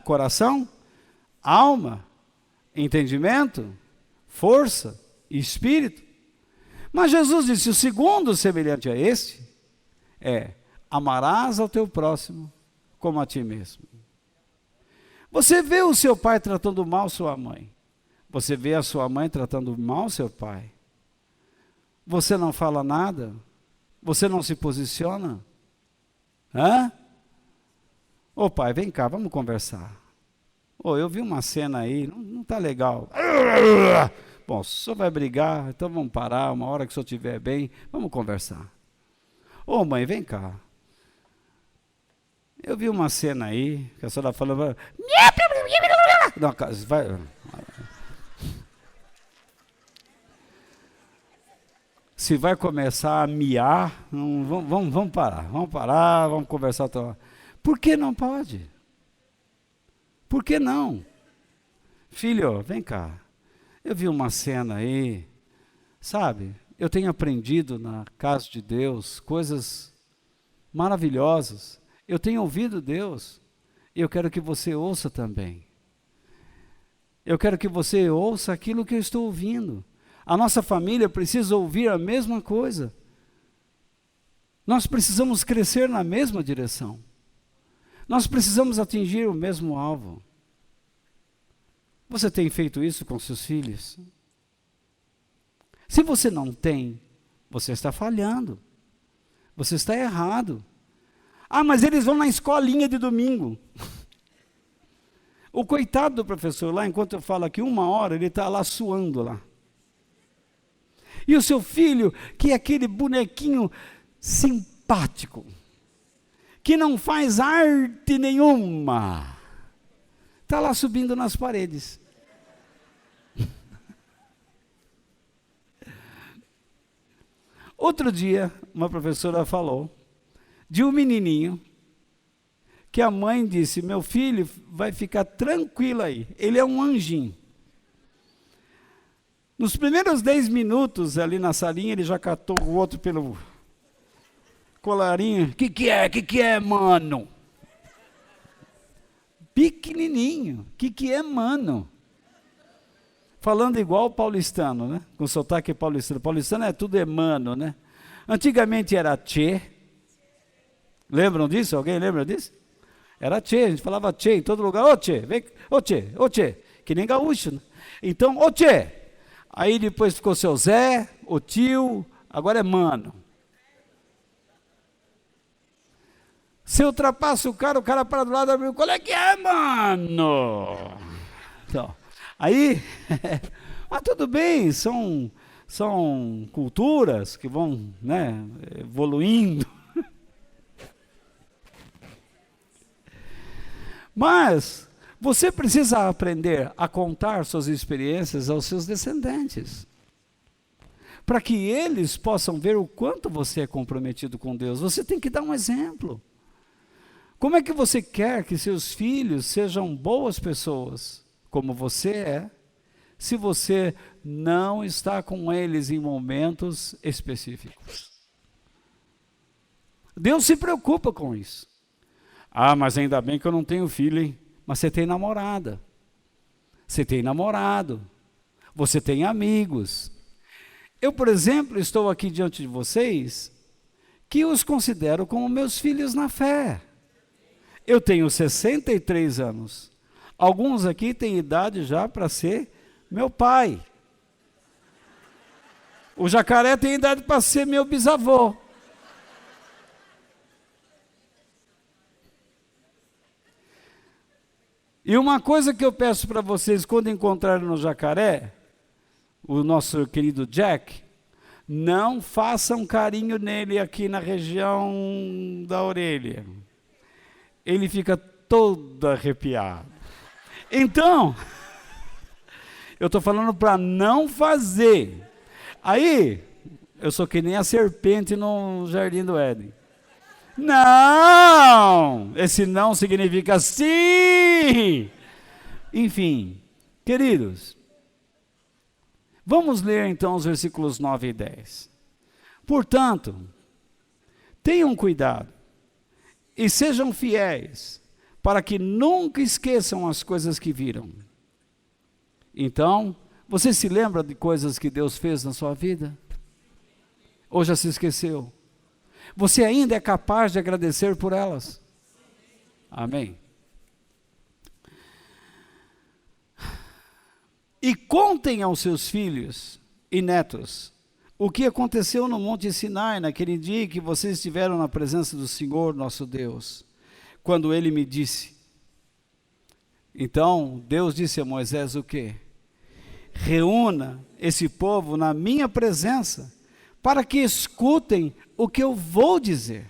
coração, alma, entendimento, força e espírito? Mas Jesus disse, o segundo semelhante a este é, amarás ao teu próximo como a ti mesmo. Você vê o seu pai tratando mal sua mãe. Você vê a sua mãe tratando mal seu pai. Você não fala nada? Você não se posiciona? Ô pai, vem cá, vamos conversar. Eu vi uma cena aí, não está legal. Bom, se o senhor vai brigar, então vamos parar, uma hora que o senhor estiver bem, vamos conversar. Ô mãe, vem cá. Eu vi uma cena aí, que a senhora falando... Não, vai... Se vai começar a miar, vamos parar, vamos conversar. Por que não pode? Por que não? Filho, vem cá. Eu vi uma cena aí, sabe? Eu tenho aprendido na casa de Deus coisas maravilhosas. Eu tenho ouvido Deus. E eu quero que você ouça também. Eu quero que você ouça aquilo que eu estou ouvindo. A nossa família precisa ouvir a mesma coisa. Nós precisamos crescer na mesma direção. Nós precisamos atingir o mesmo alvo. Você tem feito isso com seus filhos? Se você não tem, você está falhando. Você está errado. Mas eles vão na escolinha de domingo. O coitado do professor lá, enquanto eu falo aqui 1 hora, ele está lá suando lá. E o seu filho, que é aquele bonequinho simpático, que não faz arte nenhuma, está lá subindo nas paredes. Outro dia, uma professora falou de um menininho que a mãe disse, meu filho vai ficar tranquilo aí, ele é um anjinho. Nos primeiros 10 minutos ali na salinha, ele já catou o outro pelo colarinho. Que é, mano? Pequenininho. Que é, mano? Falando igual o paulistano, né? Com sotaque paulistano. Paulistano é tudo mano, né? Antigamente era tchê. Lembram disso? Alguém lembra disso? Era tchê, a gente falava tchê em todo lugar. Ô tchê, vem, ô tchê, ô tchê. Que nem gaúcho, né? Então, ô tchê. Aí depois ficou seu Zé, o tio, agora é mano. Você ultrapassa o cara para do lado, amigo, qual é que é, mano? Então, aí, mas tudo bem, são culturas que vão, né, evoluindo. Mas você precisa aprender a contar suas experiências aos seus descendentes, para que eles possam ver o quanto você é comprometido com Deus. Você tem que dar um exemplo. Como é que você quer que seus filhos sejam boas pessoas, como você é, se você não está com eles em momentos específicos? Deus se preocupa com isso. Ah, mas ainda bem que eu não tenho filho, hein? Mas você tem namorada, você tem namorado, você tem amigos. Eu, por exemplo, estou aqui diante de vocês, que os considero como meus filhos na fé. Eu tenho 63 anos. Alguns aqui têm idade já para ser meu pai. O Jacaré tem idade para ser meu bisavô. E uma coisa que eu peço para vocês, quando encontrarem no Jacaré, o nosso querido Jack, não façam carinho nele aqui na região da orelha. Ele fica todo arrepiado. Então, eu estou falando para não fazer. Aí, eu sou que nem a serpente no Jardim do Éden. Não! Esse não significa sim! Enfim, queridos, vamos ler então os versículos 9 e 10. Portanto, tenham cuidado e sejam fiéis, para que nunca esqueçam as coisas que viram. Então, você se lembra de coisas que Deus fez na sua vida? Ou já se esqueceu? Você ainda é capaz de agradecer por elas? Amém? E contem aos seus filhos e netos o que aconteceu no Monte Sinai, naquele dia que vocês estiveram na presença do Senhor, nosso Deus, quando Ele me disse. Então, Deus disse a Moisés o quê? Reúna esse povo na minha presença, para que escutem o que eu vou dizer,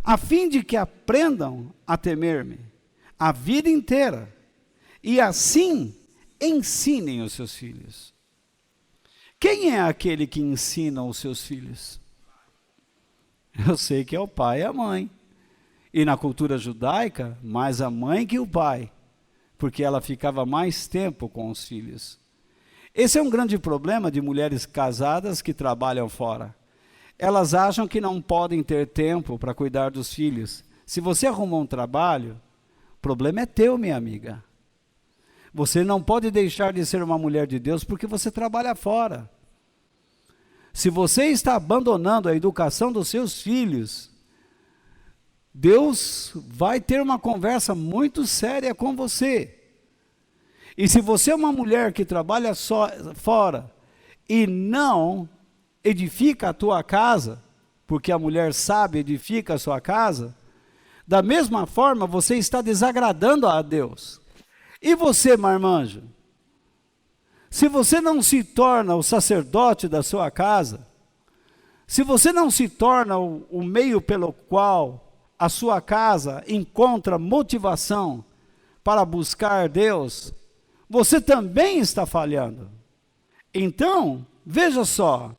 a fim de que aprendam a temer-me a vida inteira, e assim ensinem os seus filhos. Quem é aquele que ensina os seus filhos? Eu sei que é o pai e a mãe. E na cultura judaica, mais a mãe que o pai, porque ela ficava mais tempo com os filhos. Esse é um grande problema de mulheres casadas que trabalham fora. Elas acham que não podem ter tempo para cuidar dos filhos. Se você arrumou um trabalho, o problema é teu, minha amiga. Você não pode deixar de ser uma mulher de Deus porque você trabalha fora. Se você está abandonando a educação dos seus filhos, Deus vai ter uma conversa muito séria com você. E se você é uma mulher que trabalha fora e não edifica a tua casa, porque a mulher sábia edifica a sua casa, da mesma forma você está desagradando a Deus. E você, marmanjo? Se você não se torna o sacerdote da sua casa, se você não se torna o meio pelo qual a sua casa encontra motivação para buscar Deus, você também está falhando. Então, veja só,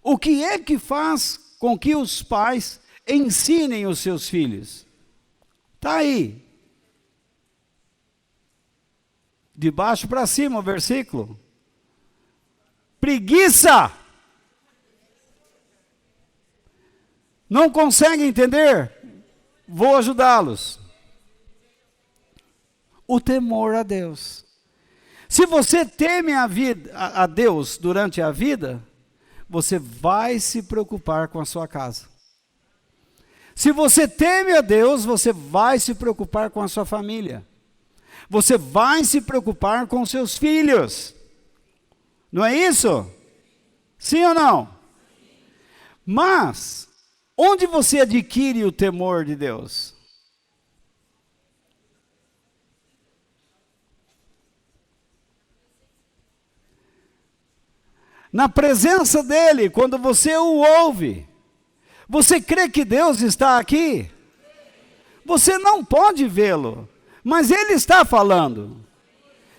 o que é que faz com que os pais ensinem os seus filhos? Está aí. De baixo para cima o versículo. Preguiça. Não conseguem entender? Vou ajudá-los. O temor a Deus. Se você teme a Deus durante a vida, você vai se preocupar com a sua casa. Se você teme a Deus, você vai se preocupar com a sua família. Você vai se preocupar com seus filhos. Não é isso? Sim ou não? Mas, onde você adquire o temor de Deus? na presença dele, quando você o ouve. Você crê que Deus está aqui? Você não pode vê-lo, mas ele está falando.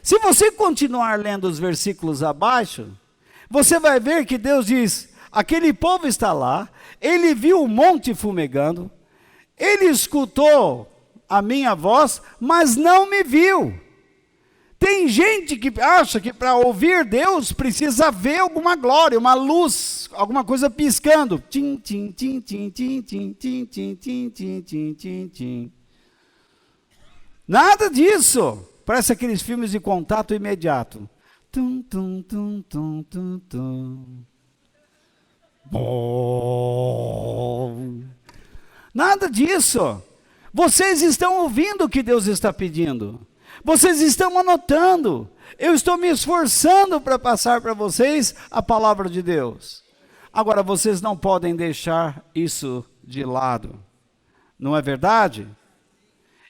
Se você continuar lendo os versículos abaixo, você vai ver que Deus diz, aquele povo está lá, ele viu o monte fumegando, ele escutou a minha voz, mas não me viu. Tem gente que acha que para ouvir Deus precisa ver alguma glória, uma luz, alguma coisa piscando. Tim, tim, tim, tim, tim, tim, tim, tim, tim, tim, tim, tim, tim. Nada disso. Parece aqueles filmes de contato imediato. Tum, tum, tum, tum, tum, tum. Nada disso. Vocês estão ouvindo o que Deus está pedindo. Vocês estão anotando. Eu estou me esforçando para passar para vocês a palavra de Deus. Agora, vocês não podem deixar isso de lado. Não é verdade?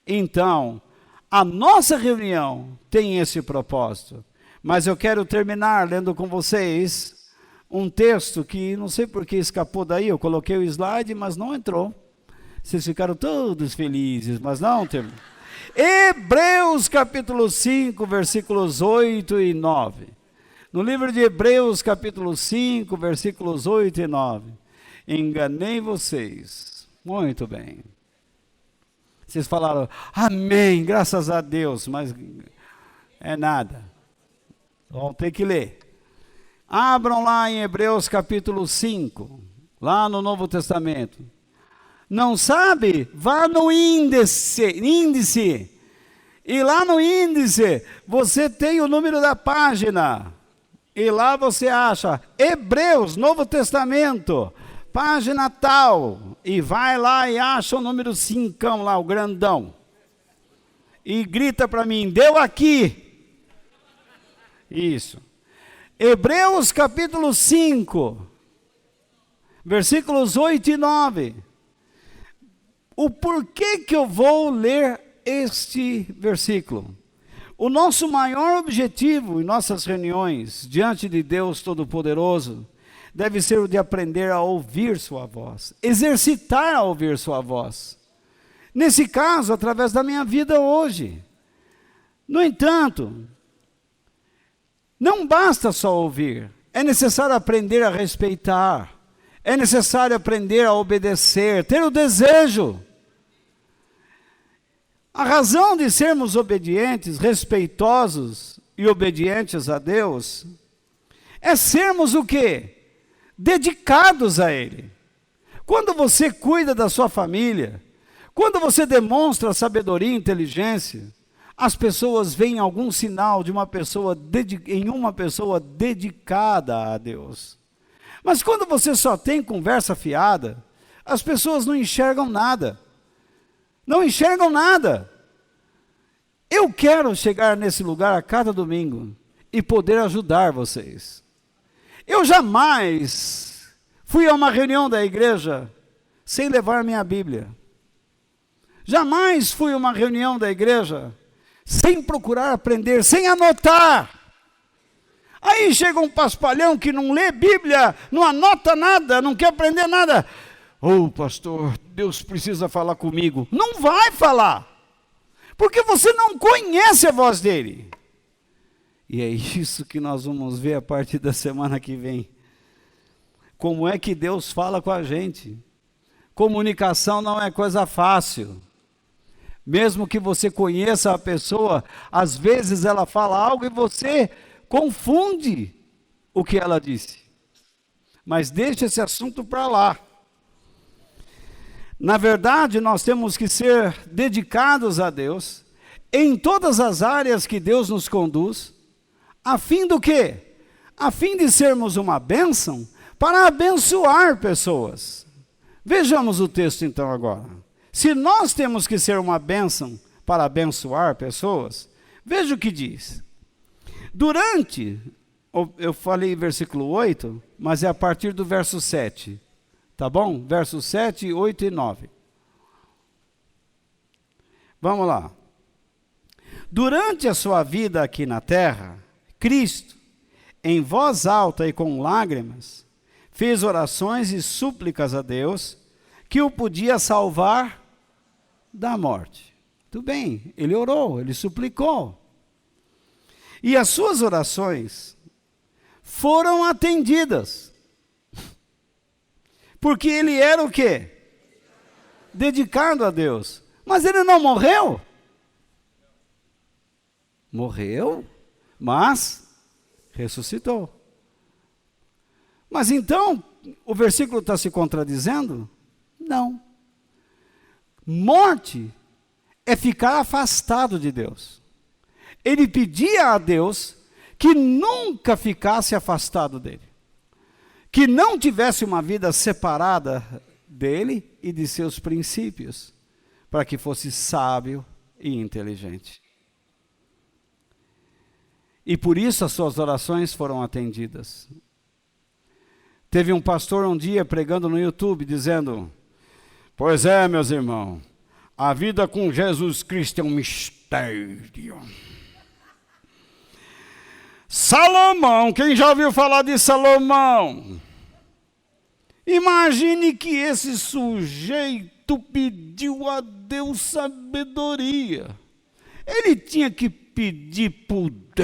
Então, a nossa reunião tem esse propósito. Mas eu quero terminar lendo com vocês um texto que não sei por que escapou daí. Eu coloquei o slide, mas não entrou. Vocês ficaram todos felizes, mas não terminou. Hebreus capítulo 5, versículos 8 e 9. No livro de Hebreus capítulo 5, versículos 8 e 9. Enganei vocês. Muito bem. Vocês falaram, amém, graças a Deus, mas é nada. Vão ter que ler. Abram lá em Hebreus capítulo 5, lá no Novo Testamento. Não sabe? Vá no índice. E lá no índice, você tem o número da página. E lá você acha Hebreus, Novo Testamento, página tal. E vai lá e acha o número 5 lá, o grandão. E grita para mim, deu aqui. Isso. Hebreus capítulo 5, versículos 8 e 9. O porquê que eu vou ler este versículo? O nosso maior objetivo em nossas reuniões, diante de Deus Todo-Poderoso, deve ser o de aprender a ouvir sua voz, exercitar a ouvir sua voz. Nesse caso, através da minha vida hoje. No entanto, não basta só ouvir, é necessário aprender a respeitar. É necessário aprender a obedecer, ter o desejo. A razão de sermos obedientes, respeitosos e obedientes a Deus, é sermos o quê? Dedicados a Ele. Quando você cuida da sua família, quando você demonstra sabedoria e inteligência, as pessoas veem algum sinal de uma pessoa em uma pessoa dedicada a Deus. Mas quando você só tem conversa fiada, as pessoas não enxergam nada. Não enxergam nada. Eu quero chegar nesse lugar a cada domingo e poder ajudar vocês. Eu jamais fui a uma reunião da igreja sem levar minha Bíblia. Jamais fui a uma reunião da igreja sem procurar aprender, sem anotar. Aí chega um paspalhão que não lê Bíblia, não anota nada, não quer aprender nada. Ô pastor, Deus precisa falar comigo. Não vai falar, porque você não conhece a voz dele. E é isso que nós vamos ver a partir da semana que vem. Como é que Deus fala com a gente? Comunicação não é coisa fácil. Mesmo que você conheça a pessoa, às vezes ela fala algo e você confunde o que ela disse. Mas deixa esse assunto para lá. Na verdade, nós temos que ser dedicados a Deus, em todas as áreas que Deus nos conduz, a fim do quê? A fim de sermos uma bênção para abençoar pessoas. Vejamos o texto então agora. Se nós temos que ser uma bênção para abençoar pessoas, veja o que diz. Durante, eu falei versículo 8, mas é a partir do verso 7, tá bom? Versos 7, 8 e 9. Vamos lá. Durante a sua vida aqui na terra, Cristo, em voz alta e com lágrimas, fez orações e súplicas a Deus, que o podia salvar da morte. Tudo bem, ele orou, ele suplicou. E as suas orações foram atendidas. Porque ele era o quê? Dedicado a Deus. Mas ele não morreu? Morreu, mas ressuscitou. Mas então, o versículo está se contradizendo? Não. Morte é ficar afastado de Deus. Ele pedia a Deus que nunca ficasse afastado dele. Que não tivesse uma vida separada dele e de seus princípios, para que fosse sábio e inteligente. E por isso as suas orações foram atendidas. Teve um pastor um dia pregando no YouTube, dizendo: pois é, meus irmãos, a vida com Jesus Cristo é um mistério. Salomão, quem já ouviu falar de Salomão? Imagine que esse sujeito pediu a Deus sabedoria. Ele tinha que pedir poder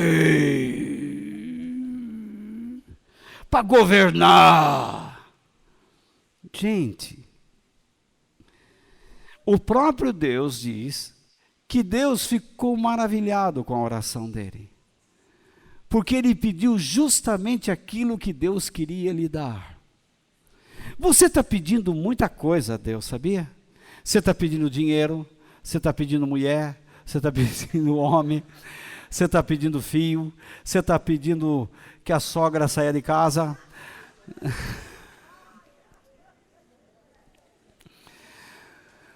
para governar. Gente, o próprio Deus diz que Deus ficou maravilhado com a oração dele. Porque ele pediu justamente aquilo que Deus queria lhe dar. Você está pedindo muita coisa a Deus, sabia? Você está pedindo dinheiro, você está pedindo mulher, você está pedindo homem, você está pedindo filho, você está pedindo que a sogra saia de casa.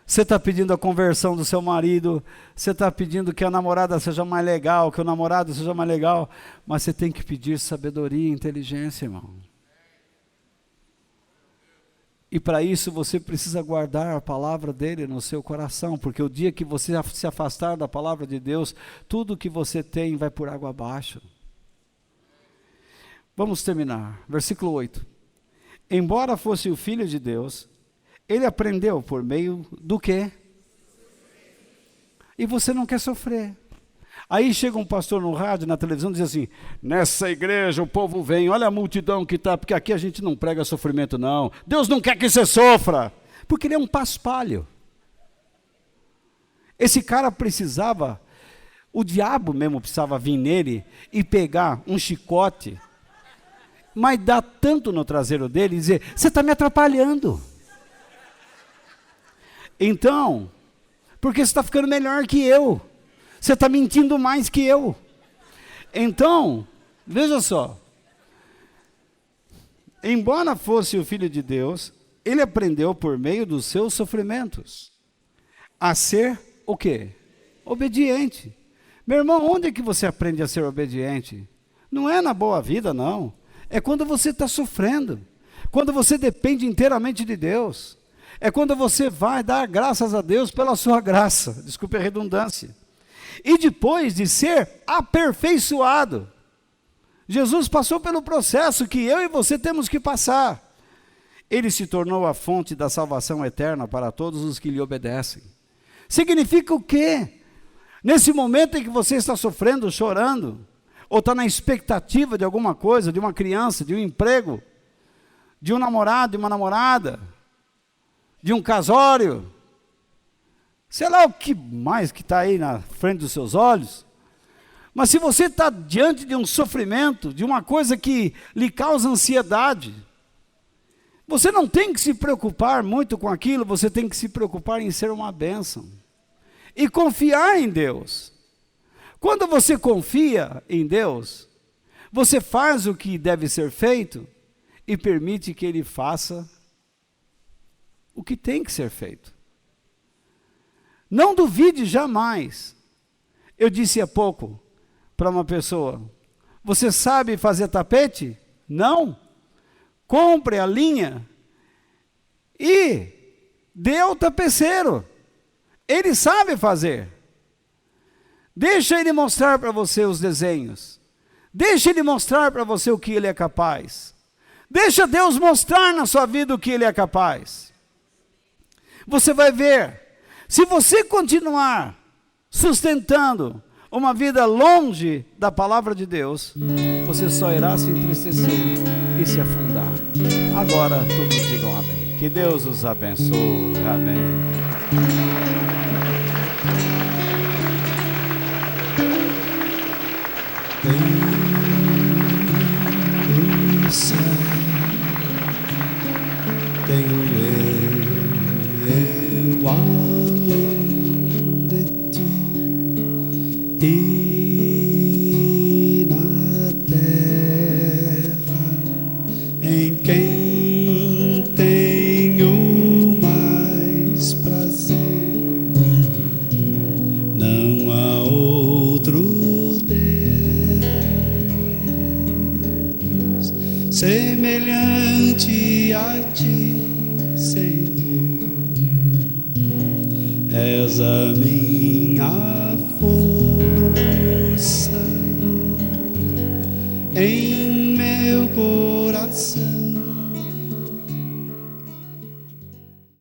Você está pedindo a conversão do seu marido, você está pedindo que a namorada seja mais legal, que o namorado seja mais legal, mas você tem que pedir sabedoria e inteligência, irmão. E para isso você precisa guardar a palavra dele no seu coração, porque o dia que você se afastar da palavra de Deus, tudo que você tem vai por água abaixo. Vamos terminar. Versículo 8. Embora fosse o Filho de Deus, ele aprendeu por meio do quê? E você não quer sofrer. Aí chega um pastor no rádio, na televisão, e diz assim: nessa igreja o povo vem, olha a multidão que está, porque aqui a gente não prega sofrimento não. Deus não quer que você sofra, porque ele é um paspalho. Esse cara precisava, o diabo mesmo precisava vir nele e pegar um chicote, mas dar tanto no traseiro dele e dizer: você está me atrapalhando. Então, porque você está ficando melhor que eu. Você está mentindo mais que eu. Então, veja só. Embora fosse o Filho de Deus, ele aprendeu por meio dos seus sofrimentos a ser o quê? Obediente. Meu irmão, onde é que você aprende a ser obediente? Não é na boa vida, não. É quando você está sofrendo. Quando você depende inteiramente de Deus. É quando você vai dar graças a Deus pela sua graça. Desculpe a redundância. E depois de ser aperfeiçoado, Jesus passou pelo processo que eu e você temos que passar. Ele se tornou a fonte da salvação eterna para todos os que lhe obedecem. Significa o quê? Nesse momento em que você está sofrendo, chorando, ou está na expectativa de alguma coisa, de uma criança, de um emprego, de um namorado, de uma namorada, de um casório, sei lá o que mais que está aí na frente dos seus olhos, mas se você está diante de um sofrimento, de uma coisa que lhe causa ansiedade, você não tem que se preocupar muito com aquilo, você tem que se preocupar em ser uma bênção, e confiar em Deus. Quando você confia em Deus, você faz o que deve ser feito, e permite que Ele faça o que tem que ser feito. Não duvide jamais. Eu disse há pouco para uma pessoa: você sabe fazer tapete? Não. Compre a linha e dê ao tapeceiro. Ele sabe fazer. Deixa ele mostrar para você os desenhos. Deixa Ele mostrar para você o que Ele é capaz. Deixa Deus mostrar na sua vida o que Ele é capaz. Você vai ver, se você continuar sustentando uma vida longe da palavra de Deus, você só irá se entristecer e se afundar. Agora todos digam amém. Que Deus os abençoe. Amém.
Tenho o céu, tenho eu além de ti, e na terra em quem tenho mais prazer, não há outro semelhante a ti, Senhor. És a minha força em meu coração.